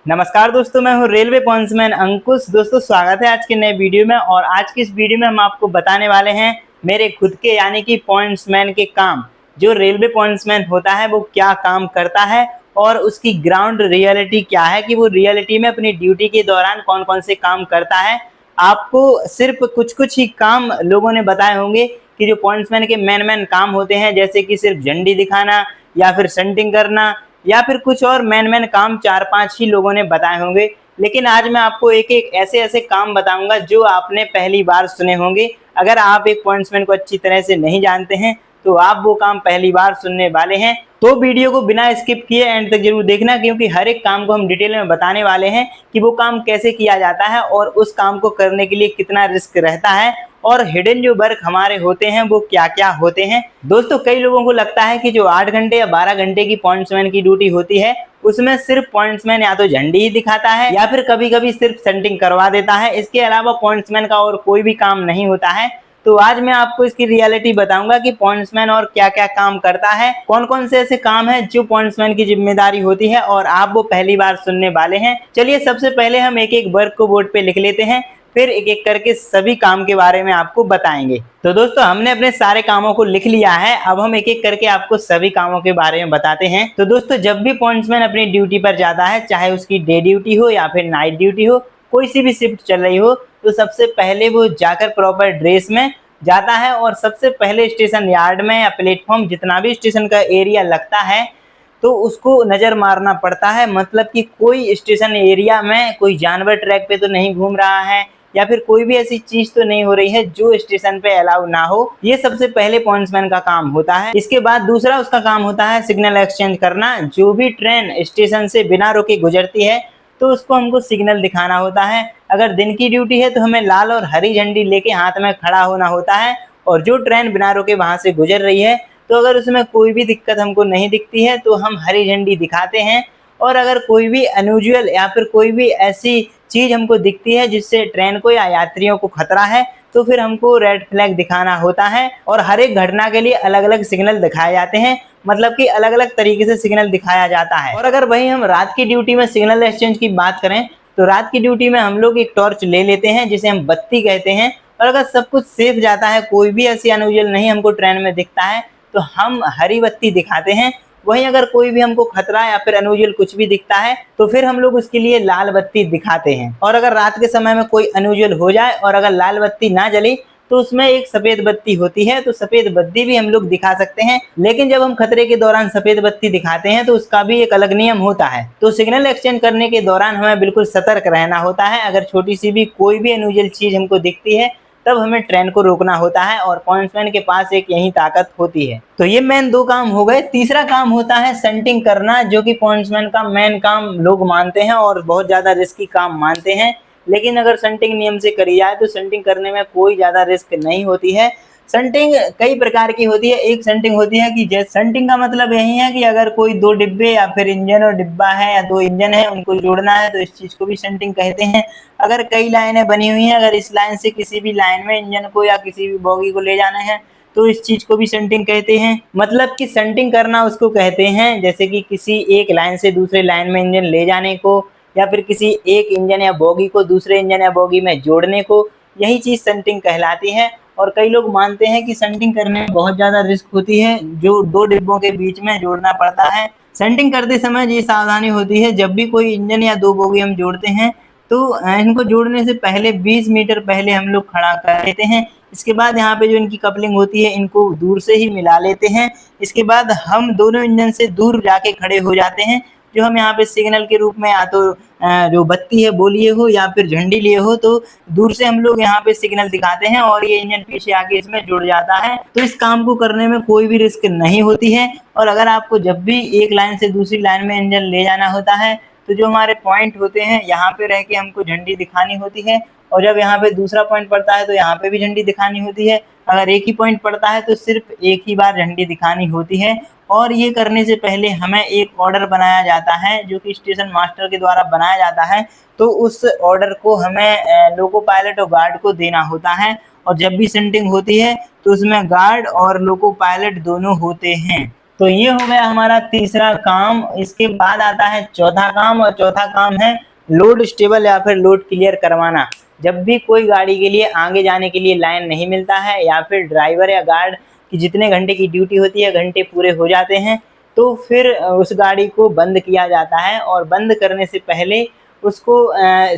नमस्कार दोस्तों, मैं हूं रेलवे पॉइंट्समैन अंकुश। दोस्तों स्वागत है आज के नए वीडियो में। और आज की इस वीडियो में हम आपको बताने वाले हैं मेरे खुद के यानी कि पॉइंट्समैन के काम। जो रेलवे पॉइंट्समैन होता है वो क्या काम करता है और उसकी ग्राउंड रियलिटी क्या है कि वो रियलिटी में अपनी ड्यूटी के दौरान कौन कौन से काम करता है। आपको सिर्फ कुछ कुछ ही काम लोगों ने बताए होंगे कि जो पॉइंट्समैन के मेन काम होते हैं, जैसे कि सिर्फ झंडी दिखाना या फिर शंटिंग करना या फिर कुछ और मेन काम 4-5 ही लोगों ने बताए होंगे। लेकिन आज मैं आपको एक एक ऐसे ऐसे काम बताऊंगा जो आपने पहली बार सुने होंगे। अगर आप एक पॉइंट्समैन को अच्छी तरह से नहीं जानते हैं तो आप वो काम पहली बार सुनने वाले हैं। तो वीडियो को बिना स्किप किए एंड तक जरूर देखना, क्योंकि हर एक काम को हम डिटेल में बताने वाले हैं कि वो काम कैसे किया जाता है और उस काम को करने के लिए कितना रिस्क रहता है और हिडन जो वर्क हमारे होते हैं वो क्या क्या होते हैं। दोस्तों कई लोगों को लगता है कि जो 8 घंटे या 12 घंटे की पॉइंट्समैन की ड्यूटी होती है उसमें सिर्फ पॉइंट्समैन या तो झंडी ही दिखाता है या फिर कभी कभी सिर्फ शंटिंग करवा देता है। इसके अलावा पॉइंट्समैन का और कोई भी काम नहीं होता है। तो आज मैं आपको इसकी रियलिटी बताऊंगा कि पॉइंट्समैन और क्या क्या काम करता है, कौन कौन से ऐसे काम हैं जो पॉइंट्समैन की जिम्मेदारी होती है और आप वो पहली बार सुनने वाले हैं। चलिए सबसे पहले हम एक एक वर्क को बोर्ड पे लिख लेते हैं, फिर एक एक करके सभी काम के बारे में आपको बताएंगे। तो दोस्तों हमने अपने सारे कामों को लिख लिया है, अब हम एक एक करके आपको सभी कामों के बारे में बताते हैं। तो दोस्तों जब भी पॉइंट्समैन अपनी ड्यूटी पर जाता है, चाहे उसकी डे ड्यूटी हो या फिर नाइट ड्यूटी हो, कोई सी भी शिफ्ट चल रही हो, तो सबसे पहले वो जाकर प्रॉपर ड्रेस में जाता है और सबसे पहले स्टेशन यार्ड में या प्लेटफॉर्म जितना भी स्टेशन का एरिया लगता है तो उसको नज़र मारना पड़ता है। मतलब कि कोई स्टेशन एरिया में कोई जानवर ट्रैक पे तो नहीं घूम रहा है या फिर कोई भी ऐसी चीज तो नहीं हो रही है जो स्टेशन पे अलाउ ना हो। ये सबसे पहले पॉइंट्समैन का काम होता है। इसके बाद दूसरा उसका काम होता है सिग्नल एक्सचेंज करना। जो भी ट्रेन स्टेशन से बिना रोके गुजरती है तो उसको हमको सिग्नल दिखाना होता है। अगर दिन की ड्यूटी है तो हमें लाल और हरी झंडी लेके हाथ में खड़ा होना होता है, और जो ट्रेन बिना रोके वहां से गुजर रही है तो अगर उसमें कोई भी दिक्कत हमको नहीं दिखती है तो हम हरी झंडी दिखाते हैं। और अगर कोई भी अनयूजुअल या फिर कोई भी ऐसी चीज हमको दिखती है जिससे ट्रेन को या यात्रियों को खतरा है तो फिर हमको रेड फ्लैग दिखाना होता है। और हर एक घटना के लिए अलग अलग सिग्नल दिखाए जाते हैं, मतलब कि अलग अलग तरीके से सिग्नल दिखाया जाता है। और अगर वही हम रात की ड्यूटी में सिग्नल एक्सचेंज की बात करें तो रात की ड्यूटी में हम लोग एक टॉर्च ले लेते हैं जिसे हम बत्ती कहते हैं। और अगर सब कुछ सेफ जाता है, कोई भी ऐसी अनयूजुअल नहीं हमको ट्रेन में दिखता है, तो हम हरी बत्ती दिखाते हैं। वहीं अगर कोई भी हमको खतरा या फिर अनयूजुअल कुछ भी दिखता है तो फिर हम लोग उसके लिए लाल बत्ती दिखाते हैं। और अगर रात के समय में कोई अनयूजुअल हो जाए और अगर लाल बत्ती ना जली तो उसमें एक सफेद बत्ती होती है, तो सफेद बत्ती भी हम लोग दिखा सकते हैं। लेकिन जब हम खतरे के दौरान सफेद बत्ती दिखाते हैं तो उसका भी एक अलग नियम होता है। तो सिग्नल एक्सचेंज करने के दौरान हमें बिल्कुल सतर्क रहना होता है। अगर छोटी सी भी कोई भी अनयूजुअल चीज हमको दिखती है तब हमें ट्रेन को रोकना होता है, और पॉइंट्समैन के पास एक यही ताकत होती है। तो ये मेन 2 काम हो गए। तीसरा काम होता है शंटिंग करना, जो कि पॉइंट्समैन का मेन काम लोग मानते हैं और बहुत ज्यादा रिस्की काम मानते हैं। लेकिन अगर शंटिंग नियम से करी जाए तो शंटिंग करने में कोई ज्यादा रिस्क नहीं होती है। शंटिंग कई प्रकार की होती है। एक शंटिंग होती है कि जैसे शंटिंग का मतलब यही है कि अगर कोई 2 डिब्बे या फिर इंजन और डिब्बा है या 2 इंजन है उनको जोड़ना है तो इस चीज को भी शंटिंग कहते हैं। अगर कई लाइनें बनी हुई हैं, अगर इस लाइन से किसी भी लाइन में इंजन को या किसी भी बोगी को ले जाना है तो इस चीज को भी शंटिंग कहते हैं। मतलब कि शंटिंग करना उसको कहते हैं जैसे कि किसी एक लाइन से दूसरे लाइन में इंजन ले जाने को या फिर किसी एक इंजन या बोगी को दूसरे इंजन या बोगी में जोड़ने को, यही चीज शंटिंग कहलाती है। और कई लोग मानते हैं कि शंटिंग करने में बहुत ज्यादा रिस्क होती है, जो 2 डिब्बों के बीच में जोड़ना पड़ता है। शंटिंग करते समय ये सावधानी होती है, जब भी कोई इंजन या 2 बोगी हम जोड़ते हैं तो इनको जोड़ने से पहले 20 मीटर पहले हम लोग खड़ा कर लेते हैं। इसके बाद यहाँ पे जो इनकी कपलिंग होती है इनको दूर से ही मिला लेते हैं। इसके बाद हम दोनों इंजन से दूर जाके खड़े हो जाते हैं। जो हम यहाँ पे सिग्नल के रूप में या तो जो बत्ती है वो लिए हो या फिर झंडी लिए हो, तो दूर से हम लोग यहाँ पे सिग्नल दिखाते हैं और ये इंजन पीछे आके इसमें जुड़ जाता है। तो इस काम को करने में कोई भी रिस्क नहीं होती है। और अगर आपको जब भी एक लाइन से दूसरी लाइन में इंजन ले जाना होता है तो जो हमारे पॉइंट होते हैं यहाँ पे रह के हमको झंडी दिखानी होती है, और जब यहाँ पे दूसरा पॉइंट पड़ता है तो यहाँ पे भी झंडी दिखानी होती है। अगर एक ही पॉइंट पड़ता है तो सिर्फ एक ही बार झंडी दिखानी होती है। और ये करने से पहले हमें एक ऑर्डर बनाया जाता है जो कि स्टेशन मास्टर के द्वारा बनाया जाता है। तो उस ऑर्डर को हमें लोको पायलट और गार्ड को देना होता है। और जब भी शंटिंग होती है तो उसमें गार्ड और लोको पायलट दोनों होते हैं। तो ये हो गया हमारा तीसरा काम। इसके बाद आता है चौथा काम, और चौथा काम है लोड स्टेबल या फिर लोड क्लियर करवाना। जब भी कोई गाड़ी के लिए आगे जाने के लिए लाइन नहीं मिलता है, या फिर ड्राइवर या गार्ड की जितने घंटे की ड्यूटी होती है घंटे पूरे हो जाते हैं, तो फिर उस गाड़ी को बंद किया जाता है। और बंद करने से पहले उसको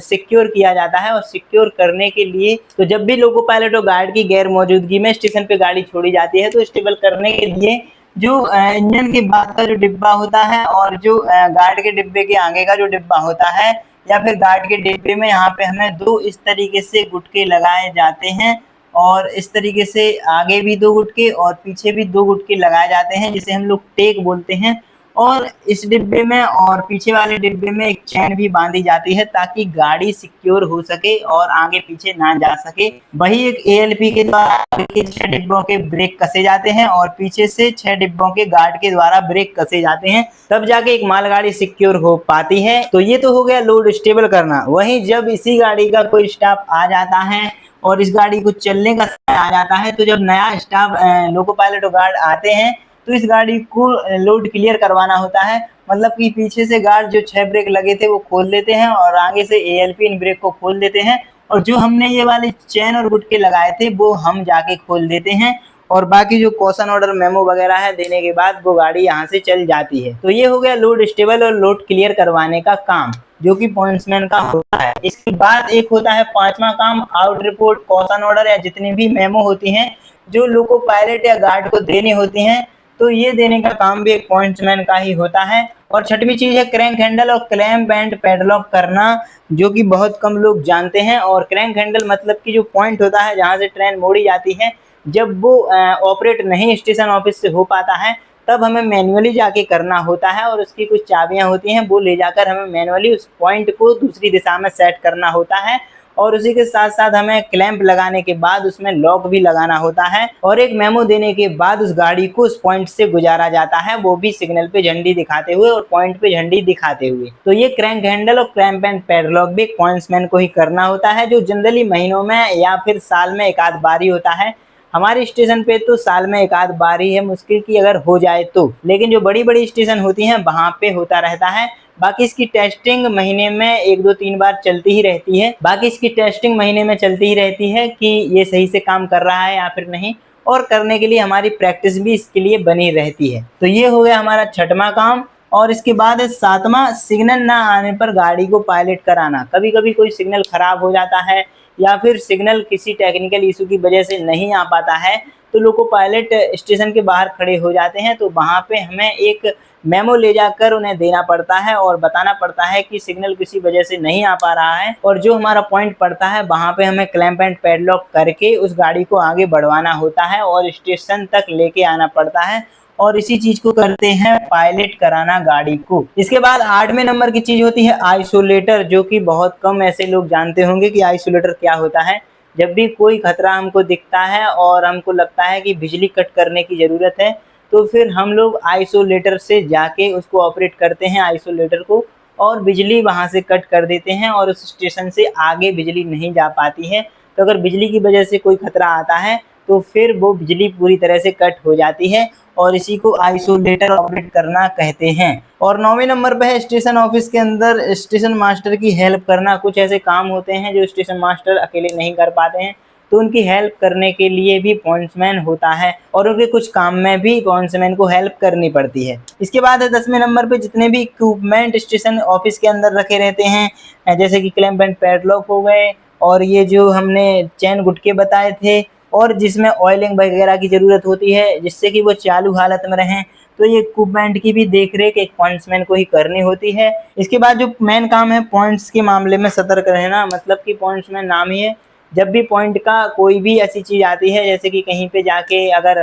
सिक्योर किया जाता है। और सिक्योर करने के लिए तो जब भी लोको पायलट और गार्ड की गैर मौजूदगी में स्टेशन पे गाड़ी छोड़ी जाती है, तो स्टेबल करने के लिए जो इंजन के बाद का जो डिब्बा होता है और जो गार्ड के डिब्बे के आगे का जो डिब्बा होता है, या फिर गार्ड के डिब्बे में यहाँ पे हमें दो इस तरीके से गुटके लगाए जाते हैं। और इस तरीके से आगे भी दो गुटके और पीछे भी दो गुटके लगाए जाते हैं, जिसे हम लोग टेक बोलते हैं। और इस डिब्बे में और पीछे वाले डिब्बे में एक चैन भी बांधी जाती है, ताकि गाड़ी सिक्योर हो सके और आगे पीछे ना जा सके। वही एक एएलपी के द्वारा आगे 6 डिब्बों के ब्रेक कसे जाते हैं और पीछे से 6 डिब्बों के गार्ड के द्वारा ब्रेक कसे जाते हैं, तब जाके एक मालगाड़ी सिक्योर हो पाती है। तो ये तो हो गया लोड स्टेबल करना। वहीं जब इसी गाड़ी का कोई स्टाफ आ जाता है और इस गाड़ी को चलने का समय आ जाता है, तो जब नया स्टाफ लोको पायलट और गार्ड आते हैं, तो इस गाड़ी को लोड क्लियर करवाना होता है। मतलब कि पीछे से गार्ड जो 6 ब्रेक लगे थे वो खोल देते हैं और आगे से एएलपी इन ब्रेक को खोल देते हैं, और जो हमने ये वाले चैन और गुटके लगाए थे वो हम जाके खोल देते हैं। और बाकी जो कॉशन ऑर्डर मेमो वगैरह है देने के बाद वो गाड़ी यहाँ से चल जाती है। तो ये हो गया लोड स्टेबल और लोड क्लियर करवाने का काम, जो कि पॉइंट्समैन का होता है। इसके बाद एक होता है पांचवा काम, आउट रिपोर्ट, कॉशन ऑर्डर या जितनी भी मेमो होती हैं जो लोको पायलट या गार्ड को देनी होती हैं, तो ये देने का काम भी एक पॉइंट्समैन का ही होता है। और छठवीं चीज है क्रैंक हैंडल और क्लैंप एंड पैडलॉक करना, जो कि बहुत कम लोग जानते हैं। और क्रैंक हैंडल मतलब कि जो पॉइंट होता है जहाँ से ट्रेन मोड़ी जाती है, जब वो ऑपरेट नहीं स्टेशन ऑफिस से हो पाता है, तब हमें मैन्युअली जाके करना होता है। और उसकी कुछ चाबियां होती हैं, वो ले जाकर हमें मैन्युअली उस पॉइंट को दूसरी दिशा में सेट करना होता है। और उसी के साथ साथ हमें क्लैंप लगाने के बाद उसमें लॉक भी लगाना होता है। और एक मेमो देने के बाद उस गाड़ी को उस पॉइंट से गुजारा जाता है, वो भी सिग्नल पे झंडी दिखाते हुए और पॉइंट पे झंडी दिखाते हुए। तो ये क्रैंक हैंडल और क्रैंप एंड पैडलॉक भी पॉइंट्समैन को ही करना होता है, जो जनरली महीनों में या फिर साल में एक आध बार ही होता है। हमारे स्टेशन पे तो साल में एक आध बार ही है, मुश्किल की अगर हो जाए तो। लेकिन जो बड़ी बड़ी स्टेशन होती हैं वहां पे होता रहता है। बाकी इसकी टेस्टिंग महीने में 1-2-3 बार चलती ही रहती है। बाकी इसकी टेस्टिंग महीने में चलती ही रहती है कि ये सही से काम कर रहा है या फिर नहीं, और करने के लिए हमारी प्रैक्टिस भी इसके लिए बनी रहती है। तो ये हो गया हमारा छठवां काम। और इसके बाद है सातवां, सिग्नल ना आने पर गाड़ी को पायलट कराना। कभी कभी कोई सिग्नल खराब हो जाता है या फिर सिग्नल किसी टेक्निकल इशू की वजह से नहीं आ पाता है, तो लोको पायलट स्टेशन के बाहर खड़े हो जाते हैं। तो वहाँ पे हमें एक मेमो ले जाकर उन्हें देना पड़ता है और बताना पड़ता है कि सिग्नल किसी वजह से नहीं आ पा रहा है, और जो हमारा पॉइंट पड़ता है वहाँ पे हमें क्लैंप एंड पैडलॉक करके उस गाड़ी को आगे बढ़वाना होता है और स्टेशन तक लेके आना पड़ता है। और इसी चीज को करते हैं पायलट कराना गाड़ी को। इसके बाद 8वें नंबर की चीज होती है आइसोलेटर, जो कि बहुत कम ऐसे लोग जानते होंगे कि आइसोलेटर क्या होता है। जब भी कोई खतरा हमको दिखता है और हमको लगता है कि बिजली कट करने की ज़रूरत है, तो फिर हम लोग आइसोलेटर से जाके उसको ऑपरेट करते हैं आइसोलेटर को, और बिजली वहाँ से कट कर देते हैं और उस स्टेशन से आगे बिजली नहीं जा पाती है। तो अगर बिजली की वजह से कोई खतरा आता है तो फिर वो बिजली पूरी तरह से कट हो जाती है, और इसी को आइसोलेटर ऑपरेट करना कहते हैं। और 9वें नंबर पे है स्टेशन ऑफिस के अंदर स्टेशन मास्टर की हेल्प करना। कुछ ऐसे काम होते हैं जो स्टेशन मास्टर अकेले नहीं कर पाते हैं, तो उनकी हेल्प करने के लिए भी पॉइंट्समैन होता है, और उनके कुछ काम में भी पॉइंट्समैन को हेल्प करनी पड़ती है। इसके बाद है 10वें नंबर पे जितने भी इक्विपमेंट स्टेशन ऑफिस के अंदर रखे रहते हैं, जैसे कि क्लैंप एंड पैडलॉक हो गए, और ये जो हमने चैन गुटके बताए थे, और जिसमें ऑयलिंग वगैरह की ज़रूरत होती है जिससे कि वो चालू हालत में रहें, तो ये इक्विपमेंट की भी देख रेख एक पॉइंट्समैन को ही करनी होती है। इसके बाद जो मेन काम है पॉइंट्स के मामले में सतर्क रहना, मतलब कि पॉइंट्समैन नाम ही है। जब भी पॉइंट का कोई भी ऐसी चीज़ आती है, जैसे कि कहीं पे जाके अगर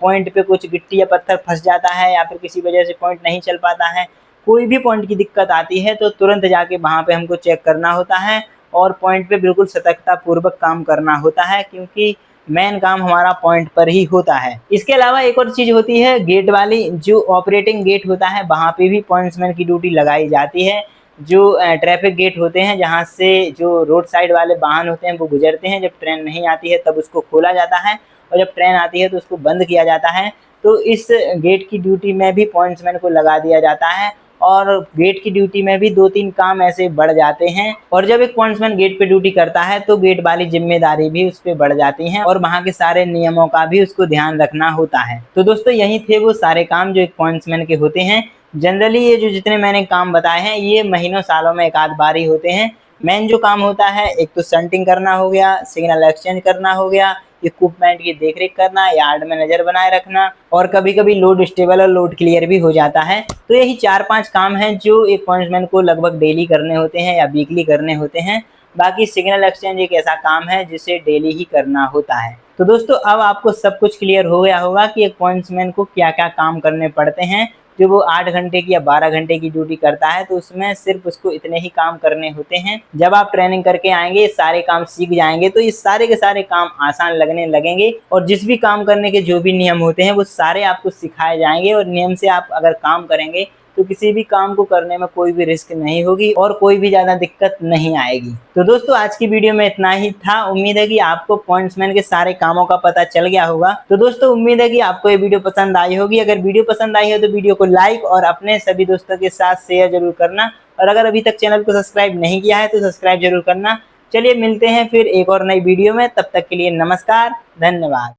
पॉइंट पे कुछ गिट्टी या पत्थर फंस जाता है या फिर किसी वजह से पॉइंट नहीं चल पाता है, कोई भी पॉइंट की दिक्कत आती है, तो तुरंत जाके वहाँ पे हमको चेक करना होता है और पॉइंट पे बिल्कुल सतर्कता पूर्वक काम करना होता है, क्योंकि मेन काम हमारा पॉइंट पर ही होता है। इसके अलावा एक और चीज़ होती है गेट वाली, जो ऑपरेटिंग गेट होता है वहाँ पे भी पॉइंट्समैन की ड्यूटी लगाई जाती है। जो ट्रैफिक गेट होते हैं जहाँ से जो रोड साइड वाले वाहन होते हैं वो गुजरते हैं, जब ट्रेन नहीं आती है तब उसको खोला जाता है, और जब ट्रेन आती है तो उसको बंद किया जाता है। तो इस गेट की ड्यूटी में भी पॉइंट्समैन को लगा दिया जाता है और गेट की ड्यूटी में भी 2-3 काम ऐसे बढ़ जाते हैं। और जब एक पॉइंट्समैन गेट पे ड्यूटी करता है तो गेट वाली जिम्मेदारी भी उस पर बढ़ जाती है और वहाँ के सारे नियमों का भी उसको ध्यान रखना होता है। तो दोस्तों यही थे वो सारे काम जो एक पॉइंट्समैन के होते हैं। जनरली ये जो जितने मैंने काम बताए हैं ये महीनों सालों में एक आध बार ही होते हैं। मेन जो काम होता है एक तो शंटिंग करना हो गया, सिग्नल एक्सचेंज करना हो गया, इक्विपमेंट की देखरेख करना, यार्ड में नजर बनाए रखना और कभी कभी लोड स्टेबल और लोड क्लियर भी हो जाता है। तो यही 4-5 काम हैं जो एक पॉइंट्समैन को लगभग डेली करने होते हैं या वीकली करने होते हैं। बाकी सिग्नल एक्सचेंज एक ऐसा काम है जिसे डेली ही करना होता है। तो दोस्तों अब आपको सब कुछ क्लियर हो गया होगा कि एक पॉइंट्समैन को क्या क्या काम करने पड़ते हैं। जो वो 8 घंटे की या 12 घंटे की ड्यूटी करता है तो उसमें सिर्फ उसको इतने ही काम करने होते हैं। जब आप ट्रेनिंग करके आएंगे, सारे काम सीख जाएंगे तो ये सारे के सारे काम आसान लगने लगेंगे और जिस भी काम करने के जो भी नियम होते हैं वो सारे आपको सिखाए जाएंगे और नियम से आप अगर काम करेंगे तो किसी भी काम को करने में कोई भी रिस्क नहीं होगी और कोई भी ज़्यादा दिक्कत नहीं आएगी। तो दोस्तों आज की वीडियो में इतना ही था। उम्मीद है कि आपको पॉइंट्समैन के सारे कामों का पता चल गया होगा। तो दोस्तों उम्मीद है कि आपको ये वीडियो पसंद आई होगी। अगर वीडियो पसंद आई हो तो वीडियो को लाइक और अपने सभी दोस्तों के साथ शेयर जरूर करना और अगर अभी तक चैनल को सब्सक्राइब नहीं किया है तो सब्सक्राइब जरूर करना। चलिए मिलते हैं फिर एक और नई वीडियो में, तब तक के लिए नमस्कार, धन्यवाद।